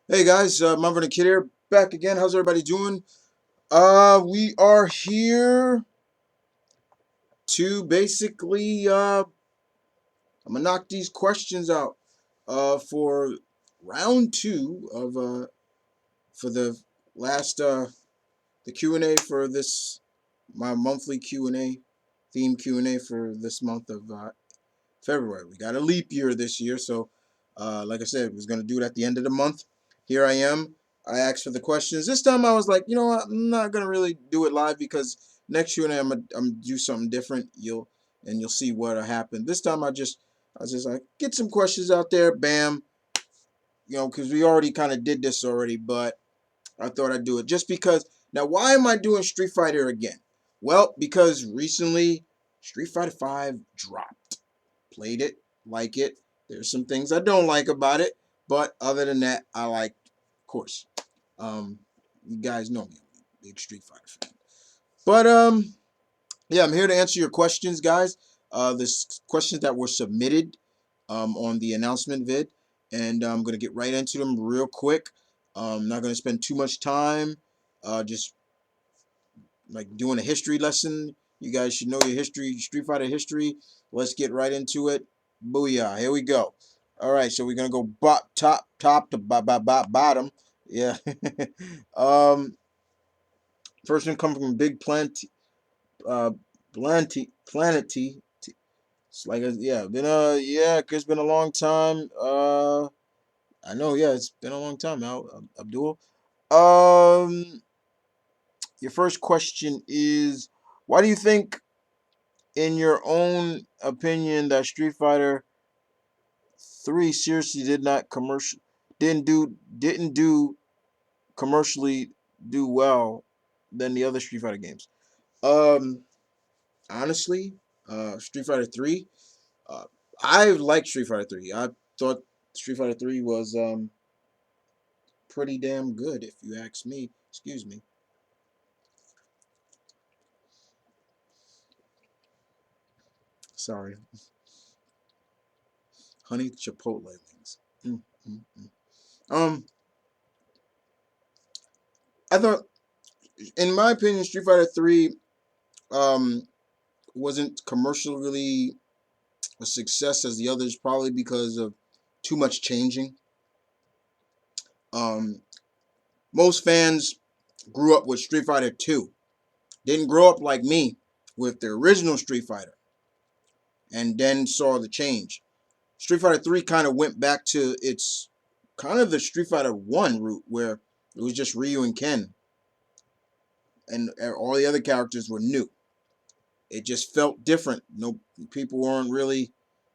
Hey guys, M.V.K here, back again. How's everybody doing? We are here to basically, I'm gonna knock these questions out, for round two of, for the last, the Q&A for this, my monthly Q&A, theme Q&A for this month of, February. We got a leap year this year, so like I said, we was gonna do it at the end of the month. Here I am. I asked for the questions. This time I was like, you know what? I'm not gonna really do it live because next Q&A I'm gonna do something different. You'll see what happened. This time I was just like get some questions out there. Bam. Because we already kind of did this already, but I thought I'd do it just because. Now, why am I doing Street Fighter again? Well, because recently Street Fighter 5 dropped. Played it, like it. There's some things I don't like about it, but other than that, I like, of course. You guys know me, I'm a big Street Fighter fan. But yeah, I'm here to answer your questions, guys. This questions that were submitted on the announcement vid, and I'm gonna get right into them real quick. Not gonna spend too much time. Just like doing a history lesson. You guys should know your history, Street Fighter history. Let's get right into it. Booyah! Here we go. All right, so we're gonna go top to bottom. Yeah. um, First one comes from Big Planety. It's like yeah, it's been a long time. I know, yeah, it's been a long time now. Abdul. Um, your first question is, why do you think in your own opinion that Street Fighter 3 seriously didn't do commercially do well than the other Street Fighter games? Um Honestly, Street Fighter 3, uh I liked Street Fighter 3. I thought Street Fighter 3 was pretty damn good if you ask me. Excuse me. Sorry. Honey chipotle wings. Mm, mm, mm. Um I thought, in my opinion, Street Fighter 3 um wasn't commercially a success as the others, probably because of too much changing. Um, Most fans grew up with Street Fighter 2, didn't grow up like me with the original Street Fighter, and then saw the change. Street Fighter 3 kind of went back to its kind of the Street Fighter 1 route, where it was just Ryu and Ken, and all the other characters were new. It just felt different. No, people weren't really,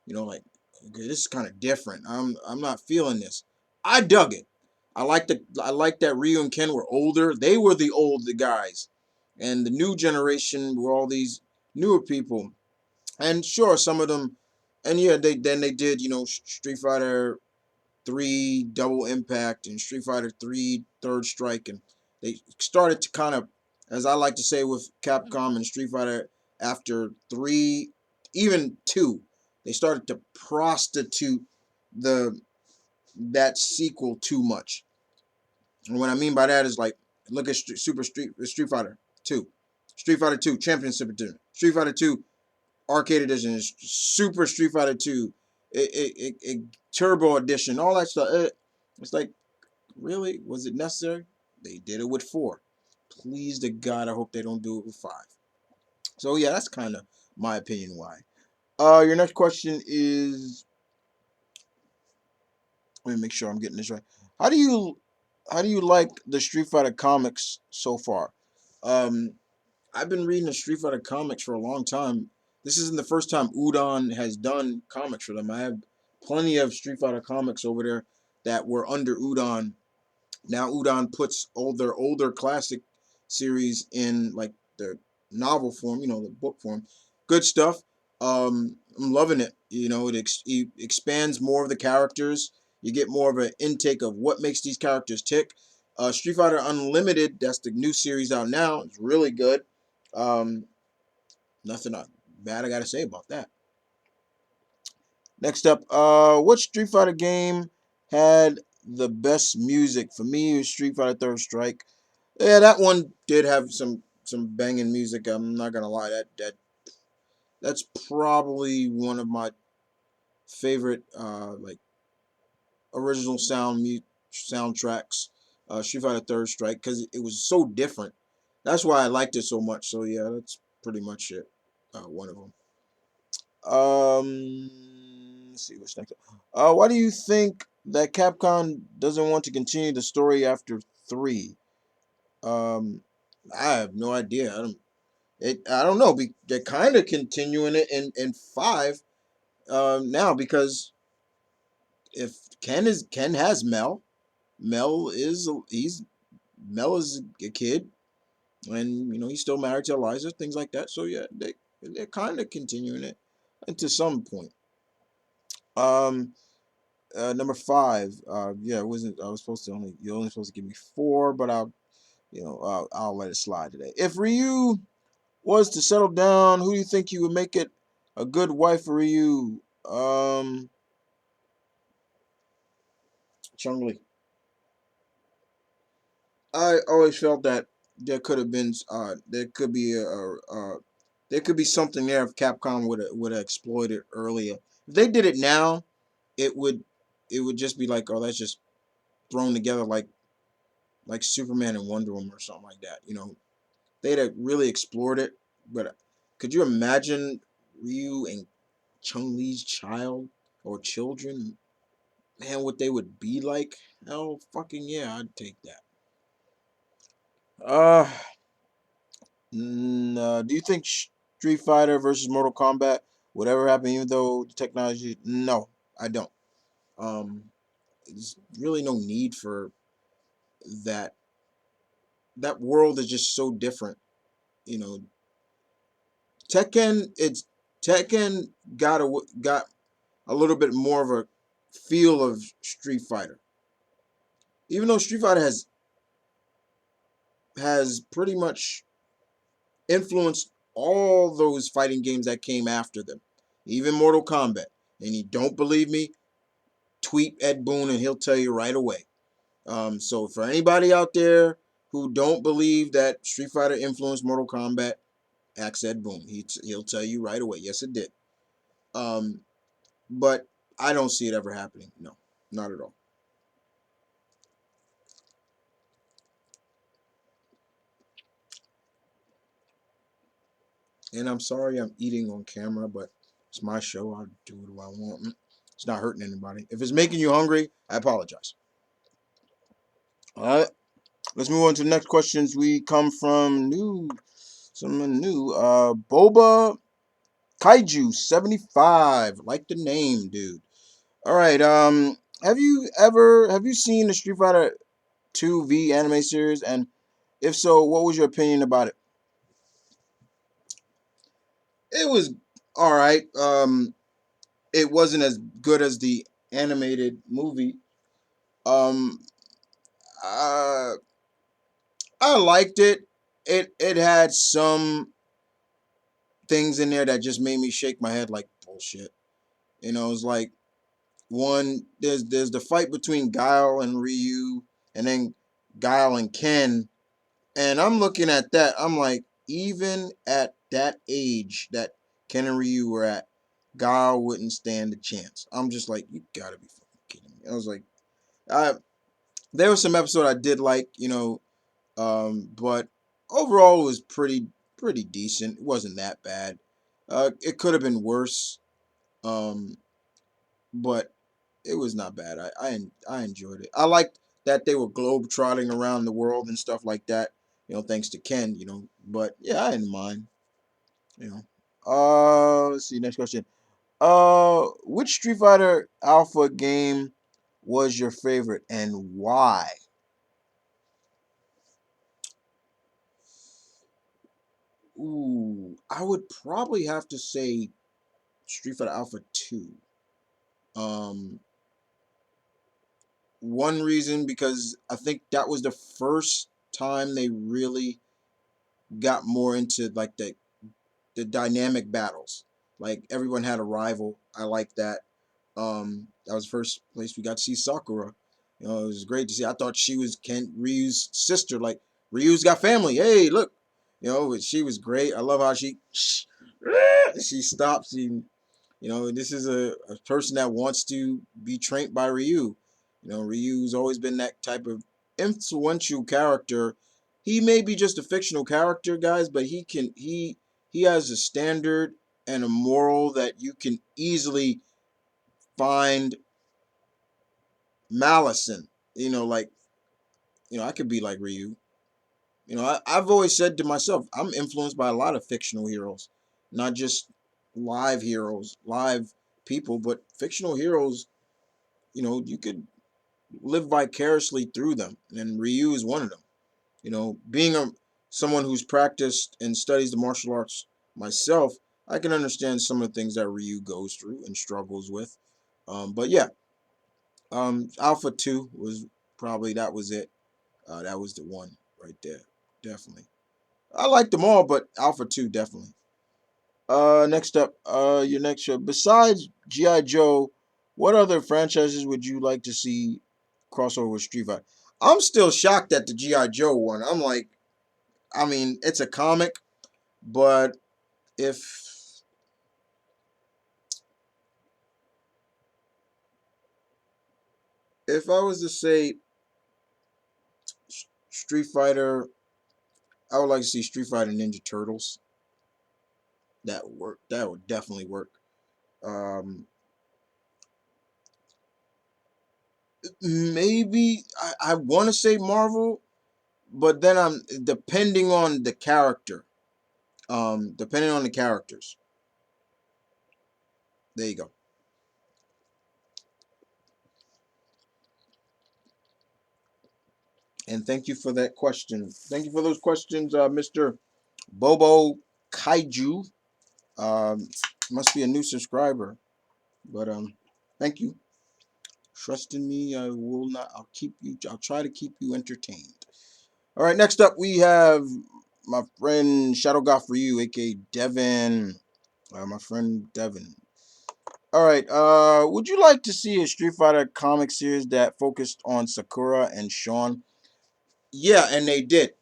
like, okay, this is kind of different. I'm not feeling this. I dug it. I like that Ryu and Ken were older. They were the older guys, and the new generation were all these newer people. And sure, some of them, and yeah, they did, Street Fighter 3 Double Impact and Street Fighter 3 Third Strike, and they started to kind of, as I like to say with Capcom and Street Fighter, after 3, even 2, they started to prostitute the that sequel too much. And what I mean by that is, like, look at Street Fighter 2, Street Fighter 2 Championship Edition, Street Fighter 2 Arcade Edition, Super Street Fighter 2, Turbo Edition, all that stuff. It's like, really? Was it necessary? They did it with 4. Please to God, I hope they don't do it with 5. So yeah, that's kind of my opinion why. Your next question is, let me make sure I'm getting this right. How do you how do you like the Street Fighter comics so far? Um, I've been reading the Street Fighter comics for a long time. This isn't the first time Udon has done comics for them. I have plenty of Street Fighter comics over there that were under Udon. Now Udon puts all their older classic series in, like, the novel form, the book form. Good stuff. I'm loving it. It expands more of the characters. You get more of an intake of what makes these characters tick. Street Fighter Unlimited, that's the new series out now. It's really good. Um, Nothing bad I gotta say about that. Next up, what Street Fighter game had the best music for me was Street Fighter Third Strike. Yeah, that one did have some banging music. I'm not gonna lie, that's probably one of my favorite like original soundtracks. Street Fighter Third Strike because it was so different. That's why I liked it so much. So yeah, that's pretty much it. One of them. Let's see what's next. Why do you think that Capcom doesn't want to continue the story after three? Um, I have no idea. I don't know. They're kind of continuing it in five now because if Ken has Mel, Mel is a kid, and he's still married to Eliza, things like that. So yeah, they're kind of continuing it, and to some point. Um, Number five. Yeah, it wasn't. I was supposed to only. You're only supposed to give me four, but I'll let it slide today. If Ryu was to settle down, who do you think you would make it a good wife for Ryu? Chun-Li. I always felt that there could have been there could be something there if Capcom would have exploited earlier. If they did it now, it would it would just be like, oh, that's just thrown together like Superman and Wonder Woman or something like that. They'd have really explored it. But could you imagine Ryu and Chung Li's child or children? Man, what they would be like? Hell, fucking yeah, I'd take that. Uh, do you think Street Fighter versus Mortal Kombat would ever happen, even though the technology? No, I don't. Um, there's really no need for that. That world is just so different. You know, Tekken. Tekken got a little bit more of a feel of Street Fighter, even though Street Fighter has pretty much influenced all those fighting games that came after them, even Mortal Kombat. And you don't believe me? Tweet Ed Boon and he'll tell you right away. So for anybody out there who don't believe that Street Fighter influenced Mortal Kombat, ask Ed Boon. He'll tell you right away. Yes, it did. Um, but I don't see it ever happening. No, not at all. And I'm sorry I'm eating on camera, but it's my show. I'll do what I want. It's not hurting anybody. If it's making you hungry, I apologize. All right, let's move on to the next questions. We come from someone new. Boba Kaiju 75. Like the name, dude. All right. Have you seen the Street Fighter 2 V anime series? And if so, what was your opinion about it? It was all right. It wasn't as good as the animated movie. Um, uh, I liked it. It had some things in there that just made me shake my head like bullshit. It's like one there's the fight between Guile and Ryu, and then Guile and Ken, and I'm looking at that. I'm like, even at that age that Ken and Ryu were at, Guile wouldn't stand a chance. I'm just like, you gotta be fucking kidding me. I was like, I there was some episode I did like, but overall it was pretty decent. It wasn't that bad. It could have been worse, um, but it was not bad. I enjoyed it. I liked that they were globe trotting around the world and stuff like that. Thanks to Ken. But yeah, I didn't mind. You know. Let's see. Next question. Which Street Fighter Alpha game was your favorite and why? Ooh, I would probably have to say Street Fighter Alpha 2. Um, One reason because I think that was the first time they really got more into like the dynamic battles. Like everyone had a rival. I like that. That was the first place we got to see Sakura. You know, it was great to see. I thought she was Ken Ryu's sister. Like Ryu's got family. Hey, look, you know, she was great. I love how she stops. You know, this is a person that wants to be trained by Ryu. You know, Ryu's always been that type of influential character. He may be just a fictional character, guys, but he has a standard and a moral that you can easily find malice in. You know, like, you know, I could be like Ryu. You know, I've always said to myself, I'm influenced by a lot of fictional heroes, not just live heroes, live people, but fictional heroes. You know, you could live vicariously through them, and Ryu is one of them. You know, being a someone who's practiced and studies the martial arts myself, I can understand some of the things that Ryu goes through and struggles with. But yeah, Alpha Two was probably that was it. That was the one right there, definitely. I liked them all, but Alpha Two definitely. Next up, your next show. Besides GI Joe, what other franchises would you like to see crossover with Street Fighter? I'm still shocked at the GI Joe one. I'm like, I mean, it's a comic, but if if I was to say Street Fighter, I would like to see Street Fighter Ninja Turtles. That would work. That would definitely work. Um, Maybe I want to say Marvel, but then I'm depending on the character. Depending on the characters. There you go. And thank you for that question. Thank you for those questions, Mr. Bobo Kaiju. Must be a new subscriber, but thank you. Trust in me. I will not. I'll keep you. I'll try to keep you entertained. All right. Next up, we have my friend Shadow God for you, aka Devin. My friend Devin. All right. Would you like to see a Street Fighter comic series that focused on Sakura and Sean? Yeah, and they did.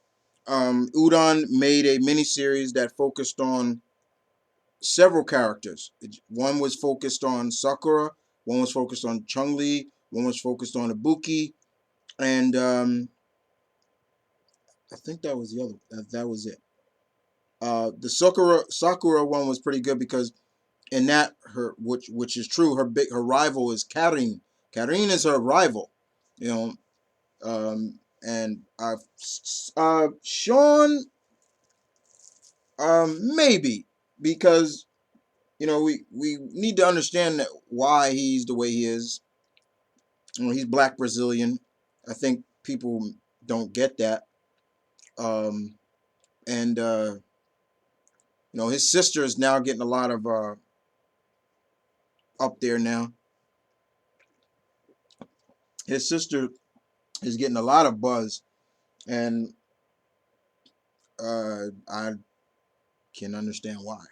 Udon made a miniseries that focused on several characters. One was focused on Sakura, one was focused on Chung Li, one was focused on Ibuki, and I think that was the other. That was it. The Sakura one was pretty good because in that her which is true. Her rival is Karin. Karin is her rival. You know, and Sean, maybe because you know we need to understand that why he's the way he is. You know, he's Black Brazilian. I think people don't get that. Um, and you know his sister is now getting a lot of up there now. His sister is getting a lot of buzz, and I can understand why.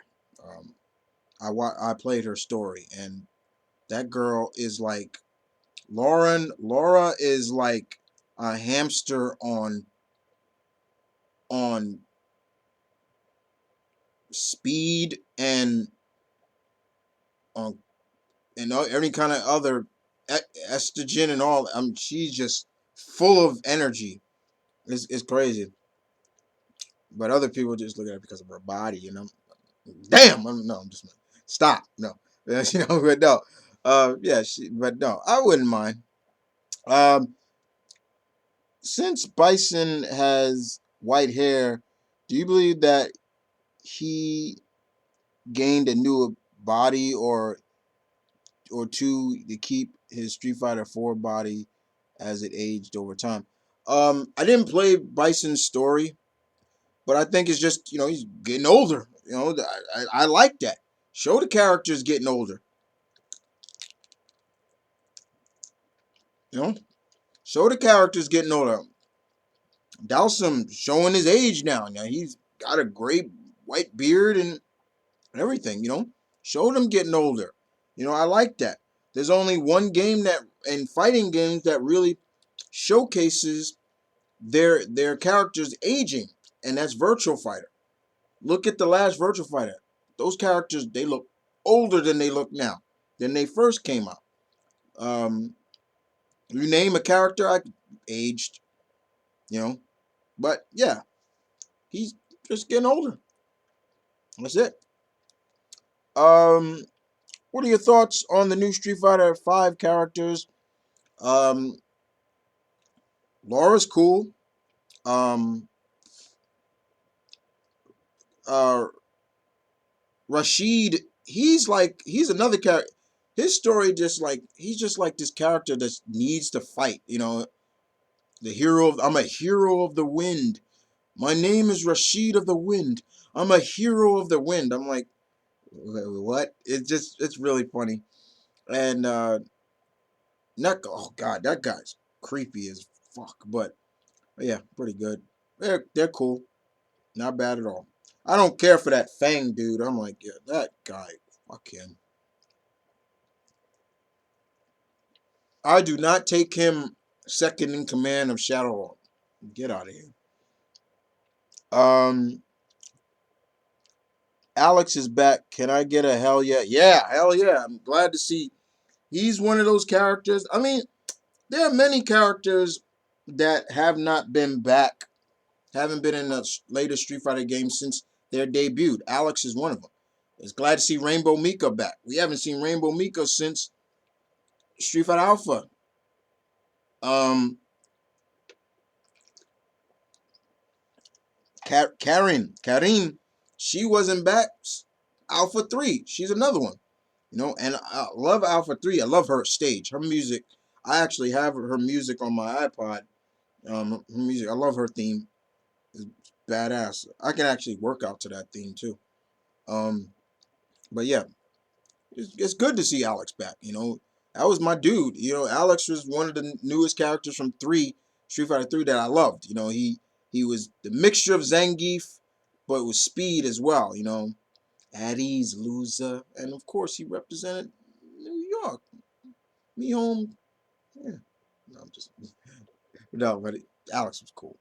Um, I played her story, and that girl is like Laura is like a hamster on speed and on and every kind of other estrogen and all. She's just full of energy. It's crazy. But other people just look at her because of her body, you know. Damn, no, I'm just stop. No, you know, but no, yeah, but no, I wouldn't mind. Um, since Bison has white hair, do you believe that he gained a new body or two to keep his Street Fighter 4 body as it aged over time? I didn't play Bison's story, but I think it's just you know he's getting older. You know, I like that. Show the characters getting older. You know, show the characters getting older. Dowsum showing his age now. Now he's got a great white beard and everything. You know, show them getting older. You know, I like that. There's only one game that in fighting games that really showcases their characters aging, and that's Virtual Fighter. Look at the last Virtual Fighter. Those characters, they look older than they look now, than they first came out. Um, you name a character, I aged, you know. But yeah, he's just getting older. That's it. Um, what are your thoughts on the new Street Fighter 5 characters? Um, Laura's cool. Um, uh, Rashid, he's another character. His story just like he's just like this character that needs to fight. You know, the hero. I'm a hero of the wind. My name is Rashid of the Wind. I'm a hero of the wind. I'm like, what? It's really funny. And not oh god, that guy's creepy as fuck. But yeah, pretty good. They're cool. Not bad at all. I don't care for that Fang dude. I'm like, yeah, that guy, fuck him. I do not take him second in command of Shadow. Get out of here. Um, Alex is back. Can I get a hell yeah? Yeah, hell yeah. I'm glad to see he's one of those characters. I mean, there are many characters that have not been back, haven't been in the latest Street Fighter game since their debut. Alex is one of them. It's glad to see Rainbow Mika back. We haven't seen Rainbow Mika since Street Fighter Alpha. Um, Karin, she wasn't back. Alpha 3, she's another one. You know, and I love Alpha 3. I love her stage. Her music, I actually have her music on my iPod. Her music, I love her theme. It's badass. I can actually work out to that theme too. Um, but yeah, it's good to see Alex back. You know, that was my dude. You know, Alex was one of the newest characters from Street Fighter 3 that I loved. You know, he was the mixture of Zangief, but with speed as well. You know, at ease, loser, and of course he represented New York. Me home. Yeah, no, I'm just no, but Alex was cool.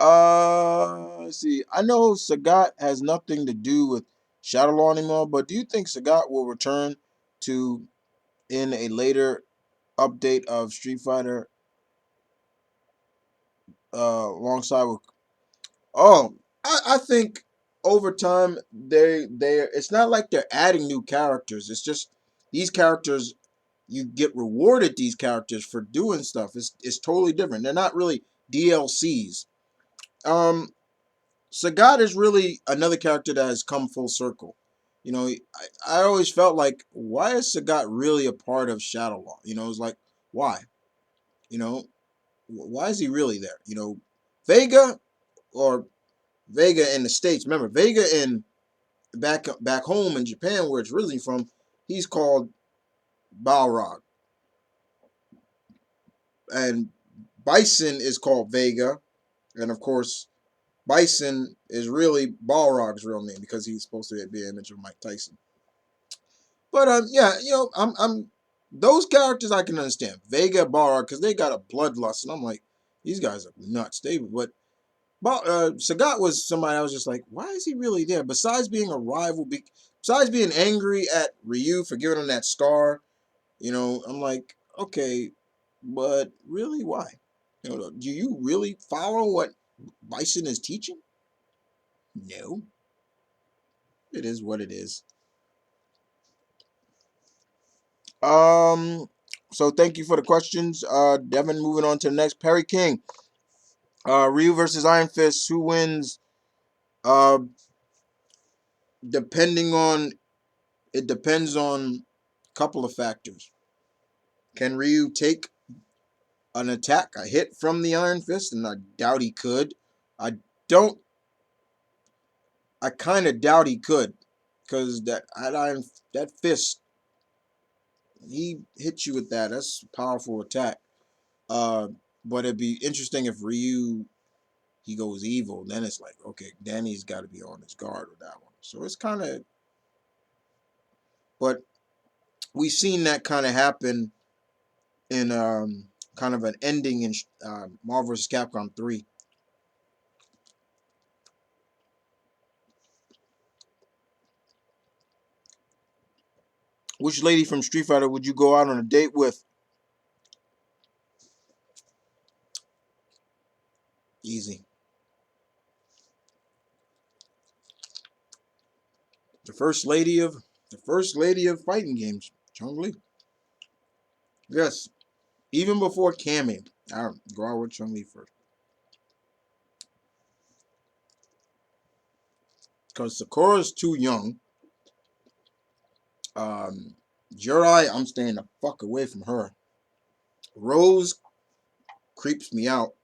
Let's see. I know Sagat has nothing to do with Shadowlaw anymore, but do you think Sagat will return to in a later update of Street Fighter alongside with oh I think over time they it's not like they're adding new characters. It's just these characters you get rewarded these characters for doing stuff. It's totally different. They're not really DLCs. Um Sagat is really another character that has come full circle. You know, I always felt like, why is Sagat really a part of Shadowlaw? You know, it's like, why? You know, why is he really there? You know, Vega or Vega in the States. Remember, Vega in back home in Japan, where it's originally from, he's called Balrog. And Bison is called Vega. And of course, Bison is really Balrog's real name because he's supposed to be an image of Mike Tyson. But yeah, you know, I'm those characters I can understand. Vega, Balrog, because they got a bloodlust, and I'm like, these guys are nuts. But Sagat was somebody I was just like, why is he really there? Besides being a rival, besides being angry at Ryu for giving him that scar, you know, I'm like, okay, but really, why? You know, do you really follow what Bison is teaching? No, it is what it is. Um, so thank you for the questions. Devin, moving on to the next. Perry King. Ryu versus Iron Fist. Who wins? Uh, depending on it depends on a couple of factors. Can Ryu take an attack, a hit from the Iron Fist? And I doubt he could. I don't. I kind of doubt he could, because that fist, he hits you with that. That's a powerful attack. Uh, but it'd be interesting if Ryu he goes evil. Then it's like, okay, Danny's got to be on his guard with that one. So it's kind of, but we've seen that kind of happen in kind of an ending in Marvel vs. Capcom 3. Which lady from Street Fighter would you go out on a date with? Easy. The first lady of fighting games, Chun-Li. Yes, even before Cammy, I'll go out with Chun-Li first. Because Sakura's too young. Um, Jirai, I'm staying the fuck away from her. Rose creeps me out.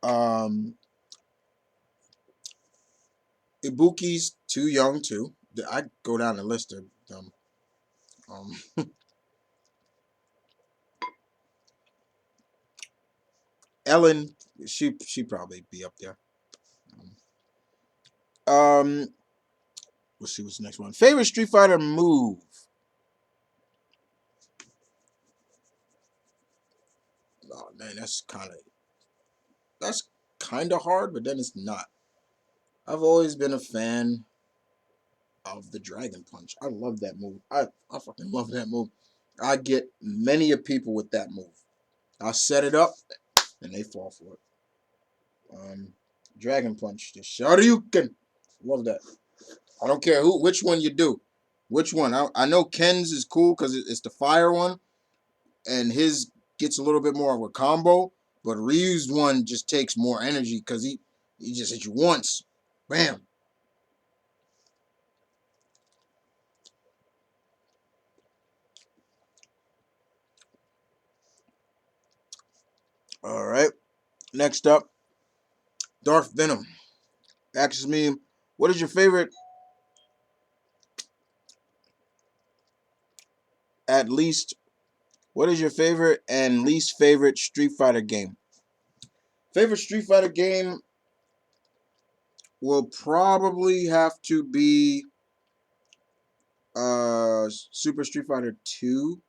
Um, Ibuki's too young too. I go down the list of them. Ellen, she probably be up there. Um, let's see what's the next one. Favorite Street Fighter move? Oh man, that's kind of hard, but then it's not. I've always been a fan of the Dragon Punch. I love that move. I fucking love that move. I get many of people with that move. I set it up and they fall for it. Dragon Punch, the Shoryuken. Love that. I don't care which one you do. Which one? I know Ken's is cool because it's the fire one, and his gets a little bit more of a combo. But Ryu's one just takes more energy because he just hits you once, bam. All right. Next up, Darth Venom asks me, "What is your favorite at least? What is your favorite and least favorite Street Fighter game?" Favorite Street Fighter game will probably have to be Super Street Fighter 2.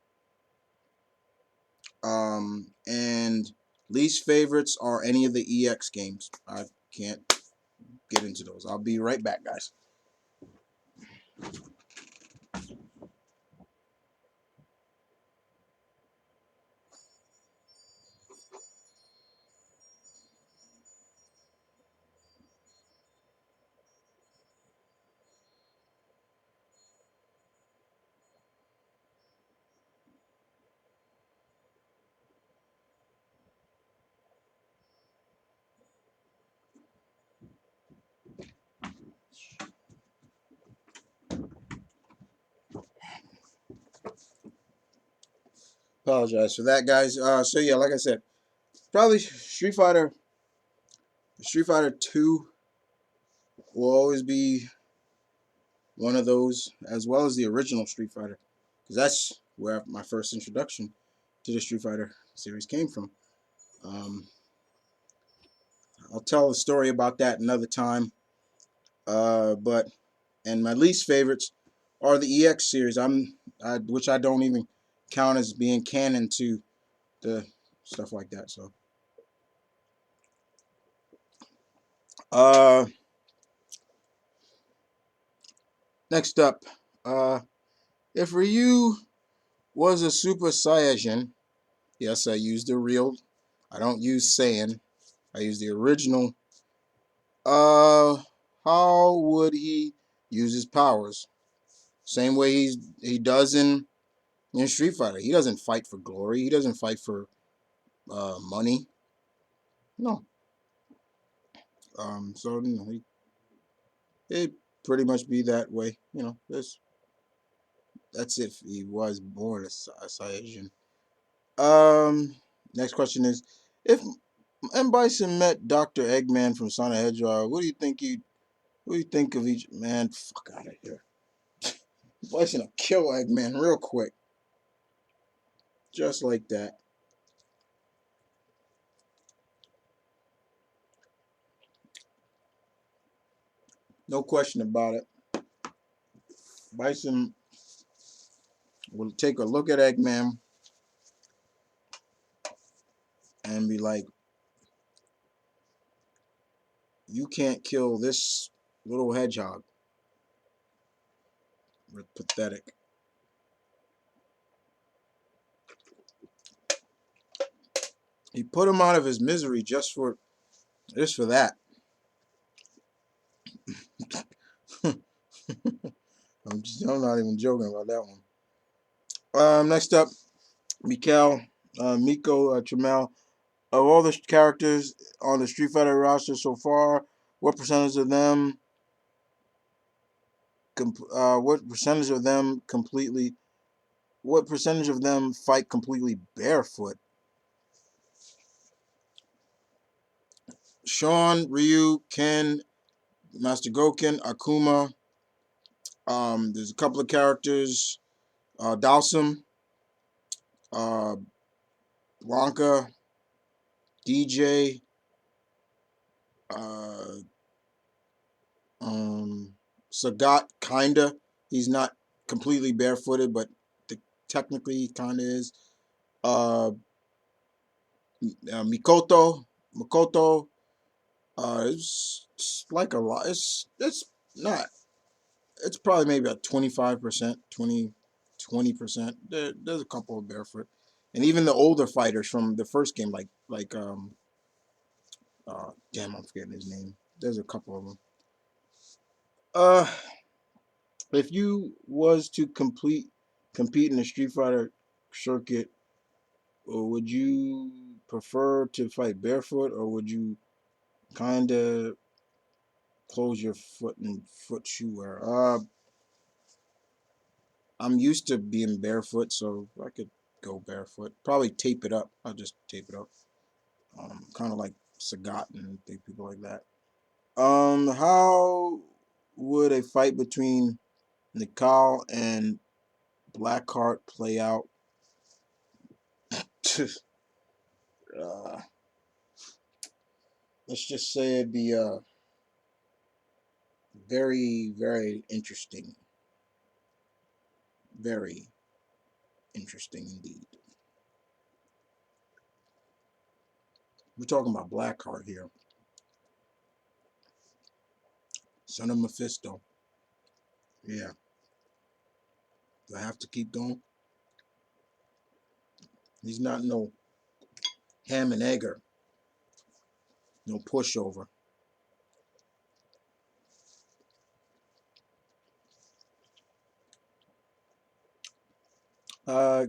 And least favorites are any of the EX games. I can't get into those. I'll be right back, guys. Apologize for that, guys. So yeah, like I said, probably Street Fighter 2 will always be one of those, as well as the original Street Fighter, because that's where my first introduction to the Street Fighter series came from. Um, I'll tell a story about that another time. But and my least favorites are the EX series. Which I don't even count as being canon to the stuff like that. So, uh, next up, uh, if Ryu was a Super Saiyajin, yes, I use the real. I don't use Saiyan. I use the original. Uh, how would he use his powers? Same way he does in Street Fighter. He doesn't fight for glory. He doesn't fight for money. No. So you know, it pretty much be that way. You know, that's if he was born a Saiyajin. Next question is, if M. Bison met Dr. Eggman from Sonic Hedgehog, what do you think of each man? Fuck out of here. Bison will kill Eggman real quick, just like that. No question about it. Bison will take a look at Eggman and be like, you can't kill this little hedgehog. Pathetic. He put him out of his misery just for that. I'm not even joking about that one. Next up, Mikhail, Miko, Trammell. Of all the characters on the Street Fighter roster so far, what percentage of them what percentage of them completely what percentage of them fight completely barefoot? Sean, Ryu, Ken, Master Goken, Akuma. There's a couple of characters, Dalsum, uh, Blanca, DJ, uh, Sagat, kinda. He's not completely barefooted, but technically he kinda is. Uh, Mikoto. It's like a lot. It's not. It's probably maybe a 25%, 20%. There's a couple of barefoot, and even the older fighters from the first game, damn, I'm forgetting his name. There's a couple of them. If you was to compete in the Street Fighter circuit, would you prefer to fight barefoot, or would you kind of close your foot and foot shoe wear? I'm used to being barefoot, so I could go barefoot. Probably tape it up. I'll just tape it up. Kind of like Sagat and people like that. How would a fight between Nikal and Blackheart play out? uh, let's just say it'd be very, very interesting. Very interesting indeed. We're talking about Blackheart here. Son of Mephisto. Yeah. Do I have to keep going? He's not no ham and egger. No pushover.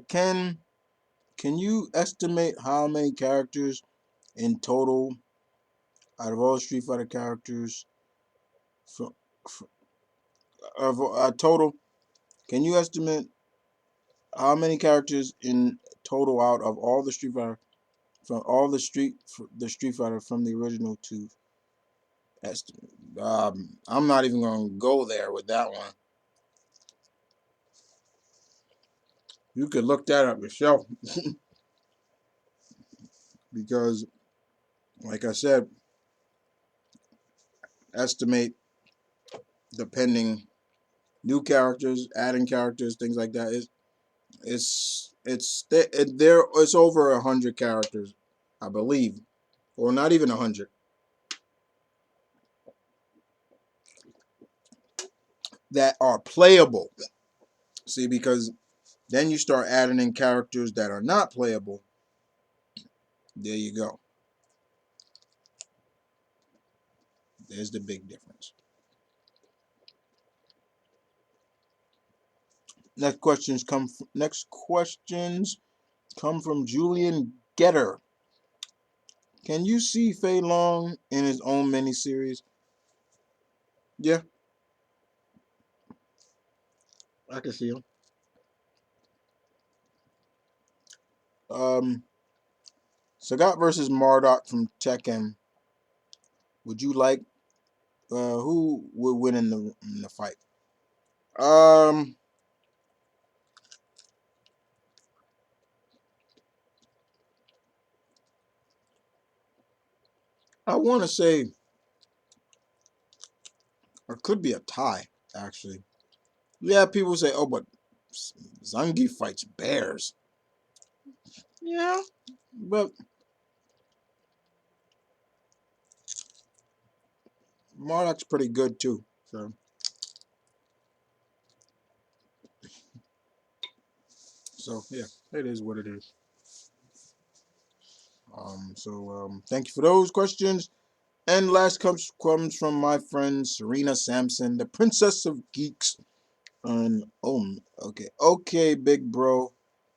Can you estimate how many characters in total out of all Street Fighter characters from, of total? Can you estimate how many characters in total out of all the Street Fighter from all the Street Fighter from the original to estimate? I'm not even gonna go there with that one. You could look that up yourself because, like I said, estimate depending new characters, adding characters, things like that. It's over 100 characters, I believe, or not even 100 that are playable. See, because then you start adding in characters that are not playable. There you go. There's the big difference. Next questions come from Julian Getter. Can you see Fei Long in his own miniseries? Yeah, I can see him. Um, Sagat versus Marduk from Tekken. Would you like? Who would win in the fight? Um, I want to say it could be a tie. Actually, yeah. People say, "Oh, but Zangief fights bears. Yeah, but Marloc's pretty good too. So yeah, it is what it is. Thank you for those questions. And last comes from my friend Serena Sampson, the Princess of Geeks. And okay, big bro,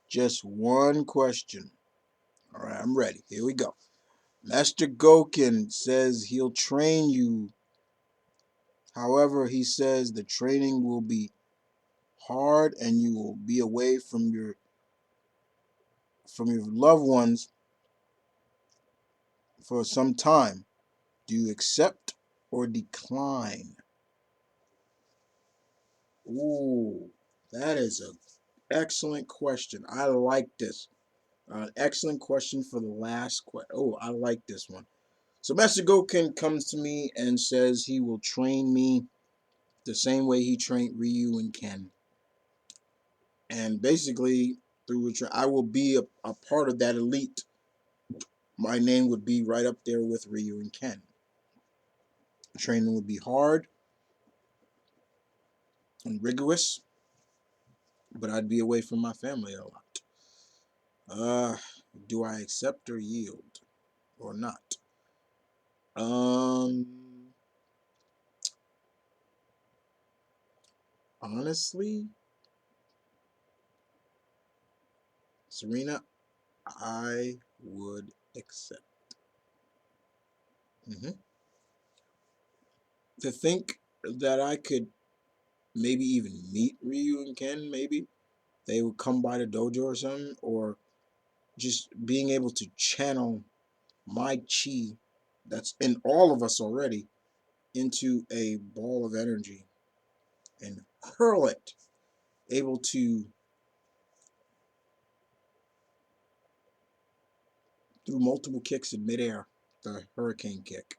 just one question. All right, I'm ready. Here we go. Master Goken says he'll train you. However, he says the training will be hard and you will be away from your loved ones for some time. Do you accept or decline? Ooh, that is an excellent question. I like this. Excellent question for the last question. Oh, I like this one. So Master Goken comes to me and says he will train me the same way he trained Ryu and Ken. And basically, I will be a part of that elite. My name would be right up there with Ryu and Ken. Training would be hard and rigorous, but I'd be away from my family a lot. Uh, do I accept or yield or not? Um, Honestly, Serena, I would accept. Hmm To think that I could maybe even meet Ryu and Ken, maybe they would come by the dojo or something, or just being able to channel my chi that's in all of us already into a ball of energy and hurl it, able to, through multiple kicks in midair, the hurricane kick,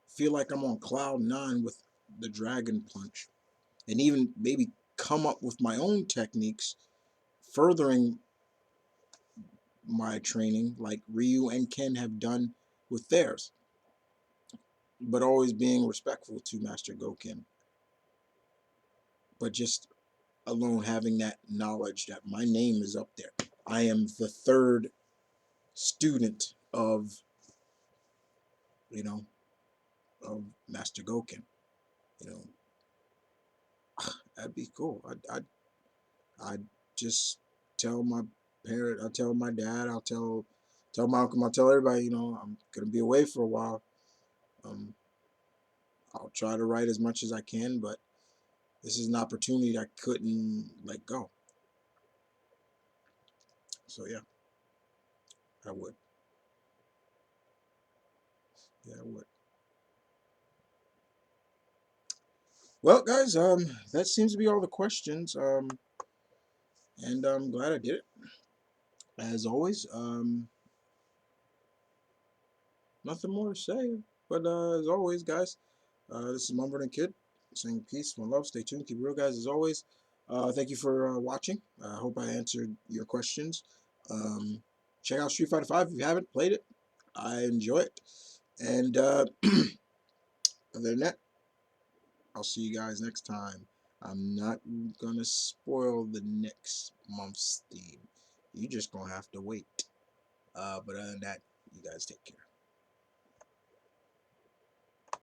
feel like I'm on cloud nine with the dragon punch, and even maybe come up with my own techniques, furthering my training like Ryu and Ken have done with theirs, but always being respectful to Master Goken. But just alone having that knowledge that my name is up there. I am the third student of, you know, of Master Goken. You know, that'd be cool. I'd just tell my parent, I'll tell my dad, tell my uncle, I'll tell everybody, I'm gonna be away for a while. Um, I'll try to write as much as I can, but this is an opportunity I couldn't let go. So yeah, I would. Yeah, I would. Well, guys, that seems to be all the questions. And I'm glad I did it. As always, nothing more to say. But as always, guys, this is Mumford and Kid saying peace, one love, stay tuned, keep it real, guys. As always, thank you for watching. I hope I answered your questions. Check out Street Fighter 5 if you haven't played it. I enjoy it. And other than that, I'll see you guys next time. I'm not gonna spoil the next month's theme. You just gonna have to wait. But other than that, you guys take care.